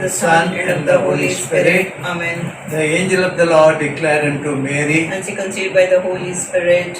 the Son, and of the Holy Spirit. Amen. The angel of the Lord declared unto Mary, And she conceived by the Holy Spirit.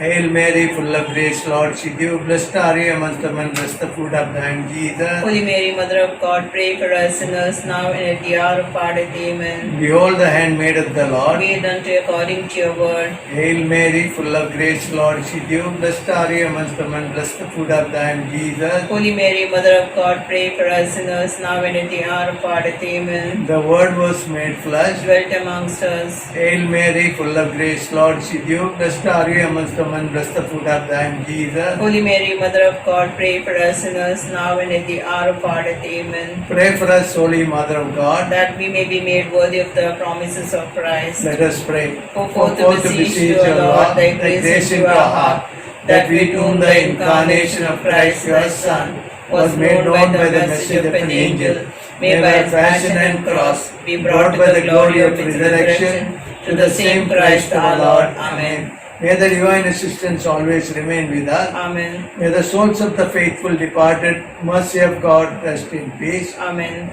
Hail Mary, full of grace, Lord is with you. Blessed are you amongst women, blessed the fruit of thy womb, Jesus. Holy Mary, Mother of God, pray for us sinners now and at the hour of our death. Amen. Behold the handmaid of the Lord. Be it unto you according to your word. Hail Mary, full of grace, Lord is with you. Blessed are you amongst women, blessed the fruit of thy womb, Jesus. Holy Mary, Mother of God, pray for us sinners now and at the hour of our death. Amen. The Word was made flesh. Dwelt amongst us. Hail Mary, full of grace, Lord is with you. Blessed are you amongst women, blessed the fruit of thy womb, Jesus. Holy Mary, Mother of God, pray for us sinners now and at the hour of our death. Amen. Pray for us, Holy Mother of God. That we may be made worthy of the promises of Christ. Let us pray. Go forth to beseech you, O Lord, thy grace into our heart, that we to whom the incarnation of Christ, your Son, was made known by the message of an angel, may by its passion and cross be brought by the glory of his resurrection to the same Christ our Lord. Amen. May the divine assistance always remain with us. Amen. May the souls of the faithful departed, mercy of God, rest in peace. Amen.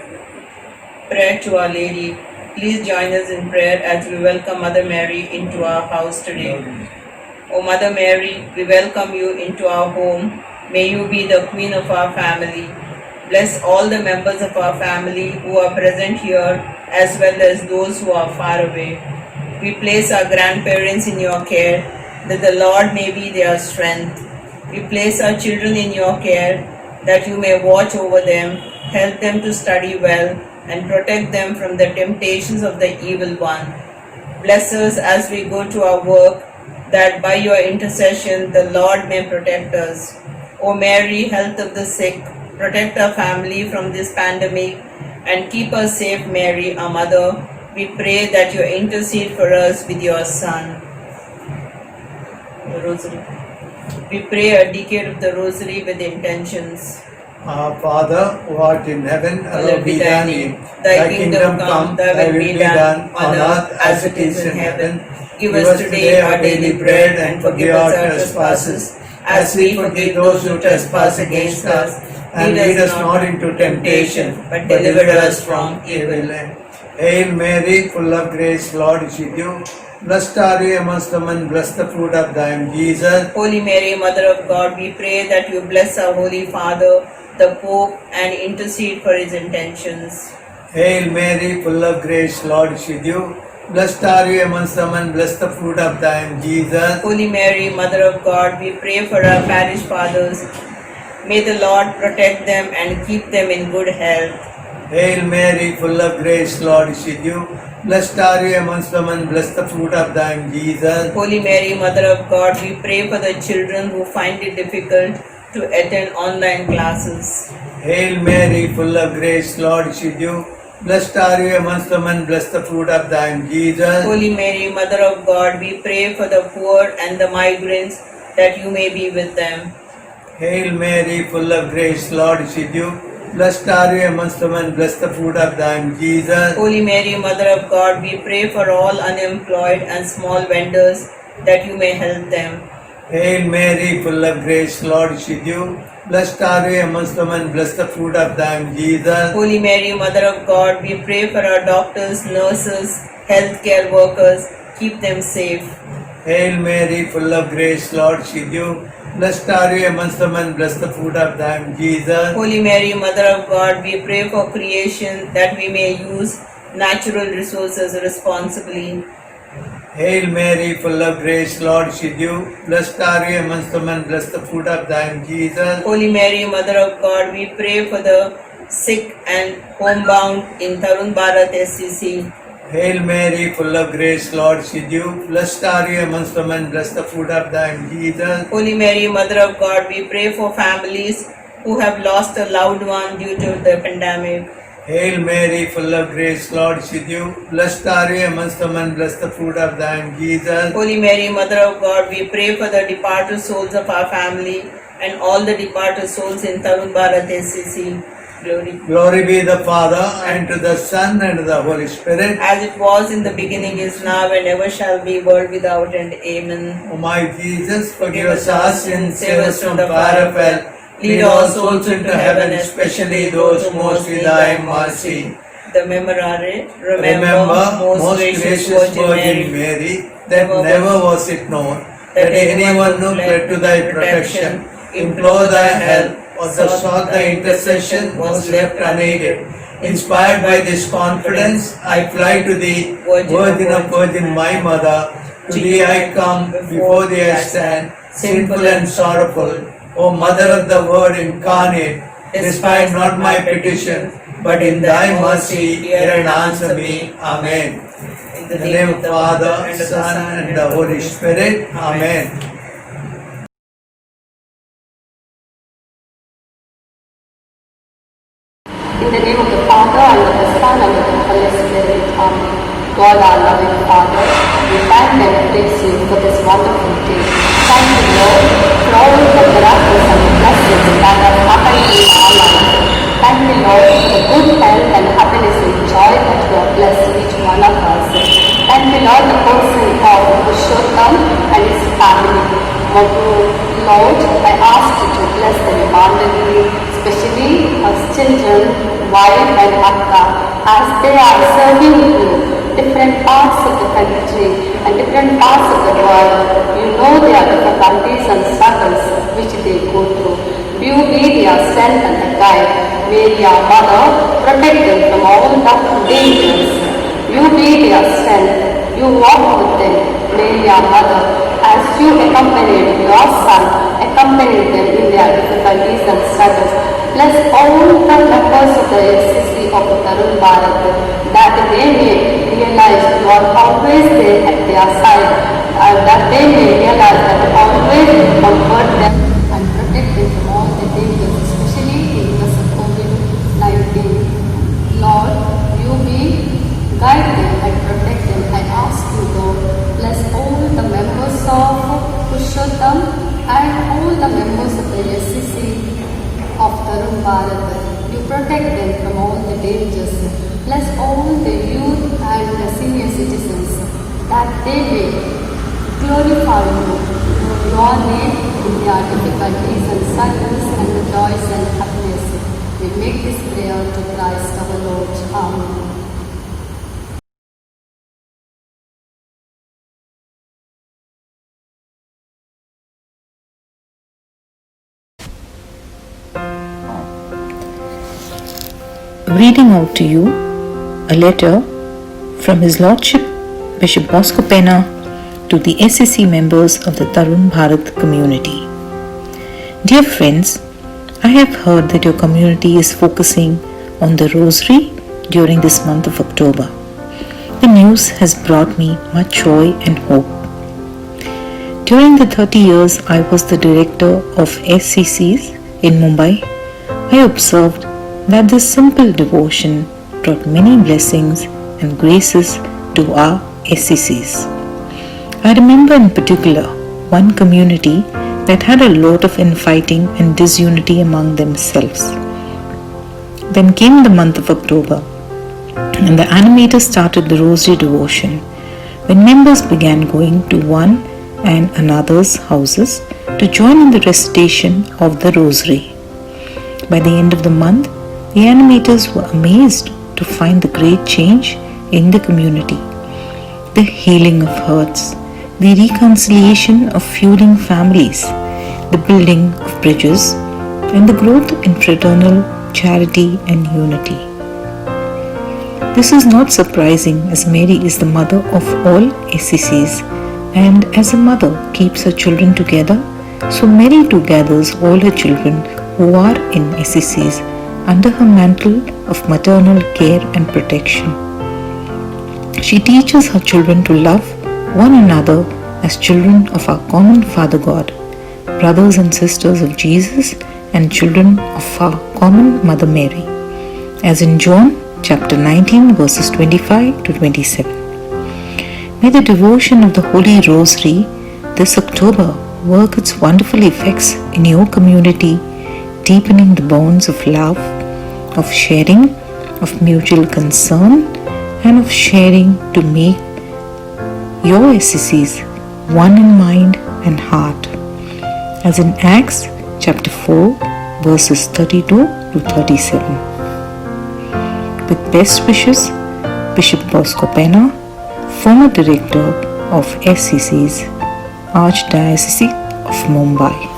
Prayer to Our Lady. Please join us in prayer as we welcome Mother Mary into our house today. O Mother Mary, we welcome you into our home. May you be the Queen of our family. Bless all the members of our family who are present here as well as those who are far away. We place our grandparents in your care, that the Lord may be their strength. We place our children in your care, that you may watch over them, help them to study well, and protect them from the temptations of the evil one. Bless us as we go to our work, that by your intercession the Lord may protect us. O Mary, health of the sick, protect our family from this pandemic and keep us safe, Mary, our mother. We pray that you intercede for us with your Son. The Rosary. We pray a decade of the Rosary with intentions. Our Father, who art in heaven, hallowed be thy name. Thy kingdom come, thy will be done on earth as it is in heaven. Give us today our daily bread and forgive us our trespasses, as we forgive those who trespass against us. And lead us not into temptation, but deliver us from evil. Hail Mary, full of grace, Lord is with you. Blessed are you amongst women, blessed the fruit of thy womb, Jesus. Holy Mary, Mother of God, we pray that you bless our Holy Father, the Pope, and intercede for his intentions. Hail Mary, full of grace, Lord is with you. Blessed are you amongst women, blessed the fruit of thy womb, Jesus. Holy Mary, Mother of God, we pray for our parish fathers. May the Lord protect them and keep them in good health. Hail Mary, full of grace, Lord is with you. Blessed are you amongst women, blessed the fruit of thy womb, Jesus. Holy Mary, Mother of God, we pray for the children who find it difficult to attend online classes. Hail Mary, full of grace, Lord is with you. Blessed are you amongst women, blessed the fruit of thy womb, Jesus. Holy Mary, Mother of God, we pray for the poor and the migrants, that you may be with them. Hail Mary, full of grace, Lord is with you. Blessed are you amongst women, blessed the fruit of thy womb, Jesus. Holy Mary, Mother of God, we pray for all unemployed and small vendors, that you may help them. Hail Mary, full of grace, Lord is with you. Blessed are you amongst women, blessed the fruit of thy womb, Jesus. Holy Mary, Mother of God, we pray for our doctors, nurses, healthcare workers, keep them safe. Hail Mary, full of grace, Lord is with you. Blessed are you amongst women, blessed the fruit of thy womb, Jesus. Holy Mary, Mother of God, we pray for creation, that we may use natural resources responsibly. Hail Mary, full of grace, Lord is with you. Blessed are you amongst women, blessed the fruit of thy womb, Jesus. Holy Mary, Mother of God, we pray for the sick and homebound in Tarun Bharat SCC. Hail Mary, full of grace, Lord is with you. Blessed are you amongst women, blessed the fruit of thy womb, Jesus. Holy Mary, Mother of God, we pray for families who have lost a loved one due to the pandemic. Hail Mary, full of grace, Lord is with you. Blessed are you amongst women, blessed the fruit of thy womb, Jesus. Holy Mary, Mother of God, we pray for the departed souls of our family and all the departed souls in Tarun Bharat SCC. Glory. Glory be the Father, and to the Son, and to the Holy Spirit. As it was in the beginning, is now, and ever shall be, world without end. Amen. O my Jesus, forgive us our sins, save us from the fire of hell. Lead all souls into heaven, especially those most in thy mercy. The Memorare. Remember, most gracious Virgin Mary, that never was it known that anyone who fled to thy protection, implored thy help, or sought thy intercession was left unaided. Inspired by this confidence, I fly to thee, Virgin of Virgin, my mother. To thee I come, before thee I stand, sinful and sorrowful. O Mother of the Word incarnate, despise not my petition, but in thy mercy hear and answer me. Amen. In the name of the Father, Son, and the Holy Spirit. Amen. In the name of the Father, and of the Son, and of the Holy Spirit. Amen. God, our loving Father, we thank and praise you for this wonderful day. Thank you, Lord, for all the miracles and blessings that have happened in our lives. Thank you, Lord, for the good health and happiness and joy that you have blessed each one of us. Thank you, Lord, the person of Purushottam and his family. Lord, I ask you to bless them abundantly, especially our children, wife and Akka, as they are serving you different parts of the country and different parts of the world. You know their difficulties and struggles which they go through. You be their strength and the guide. May your mother protect them from all the dangers. You be their strength. You walk with them. May your mother, as you accompanied your son, accompany them in their difficulties and struggles. Bless all the members of the SCC of the Tarun Bharat, that they may realize you are always there at their side, that they may realize that you always comfort them and protect them from all the dangers, especially in the COVID-19. Lord, you may guide them and protect them. I ask you, Lord, bless all the members of Purushottam and all the members of the SCC of Tarun Bharat. You protect them from all the dangers. Bless all the youth and the senior citizens, that they may glorify you, your name in their difficulties and struggles and the joys and happiness. We make this prayer to Christ our Lord. Amen. Reading out to you a letter from His Lordship Bishop Bosco Pena to the SCC members of the Tarun Bharat community. Dear friends, I have heard that your community is focusing on the Rosary during this month of October. The news has brought me much joy and hope. During the 30 years I was the director of SCCs in Mumbai, I observed that this simple devotion brought many blessings and graces to our SCCs. I remember in particular one community that had a lot of infighting and disunity among themselves. Then came the month of October, and the animator started the Rosary devotion, when members began going to one and another's houses to join in the recitation of the Rosary. By the end of the month, the animators were amazed to find the great change in the community, the healing of hurts, the reconciliation of feuding families, the building of bridges, and the growth in fraternal charity and unity. This is not surprising, as Mary is the mother of all SCCs, and as a mother keeps her children together, so Mary too gathers all her children who are in SCCs under her mantle of maternal care and protection. She teaches her children to love one another as children of our common Father God, brothers and sisters of Jesus, and children of our common Mother Mary, as in John chapter 19 verses 25 to 27. May the devotion of the Holy Rosary this October work its wonderful effects in your community, deepening the bonds of love, of sharing, of mutual concern, and of sharing to make your SCCs one in mind and heart. As in Acts chapter 4 verses 32 to 37. With best wishes, Bishop Bosco Pena, former director of SCC's Archdiocese of Mumbai.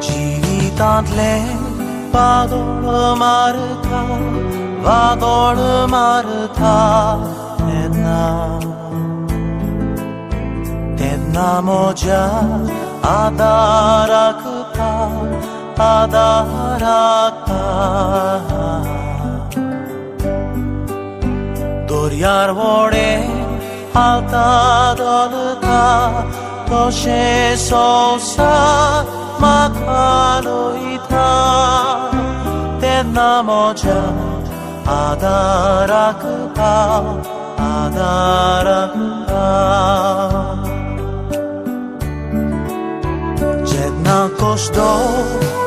जीवितांतले वादळ मारता तेन्ना म्हज्या आदाराक दोर्यार व्हडे हालता दोलता तशें संवसार म्हाका लोयता तेन्ना म्हज्या आदाराक जेन्ना कश्टो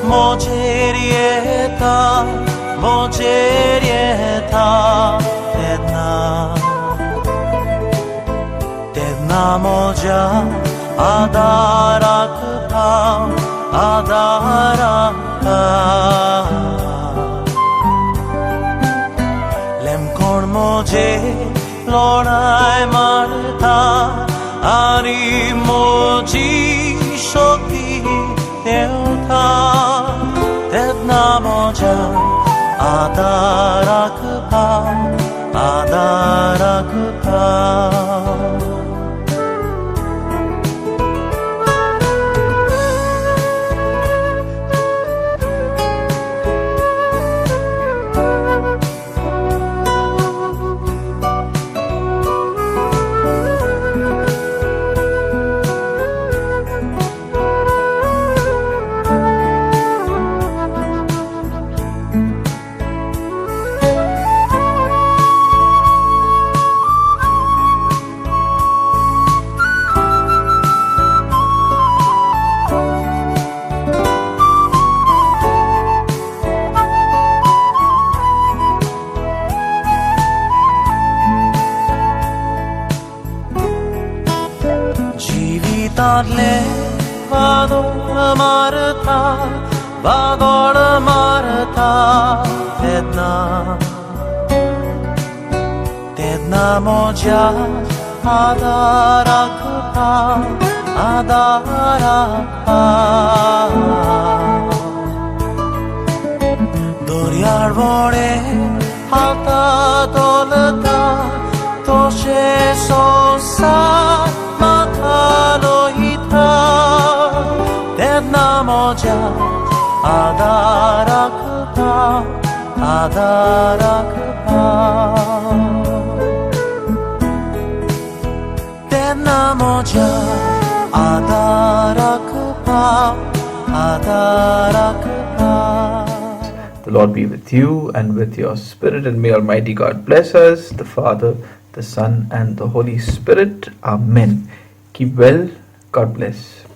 म्हजेर येता तेन्ना म्हज्या आदाराक लेमकोण म्हजे लढाय मारता आनी म्हजी शक्ती देंवता तेन्ना म्हज्या आदाराक जीवितांतले वादळ मारता तेन्ना म्हज्या आदाराक दोर्यार व्हडे हालता दोलता तशें संवसार म्हाका लोयता तेन्ना म्हज्या आदाराक तेन्ना म्हज्या आदाराक The Lord be with you and with your spirit, and may Almighty God bless us, the Father, the Son, and the Holy Spirit. Amen. Keep well. God bless.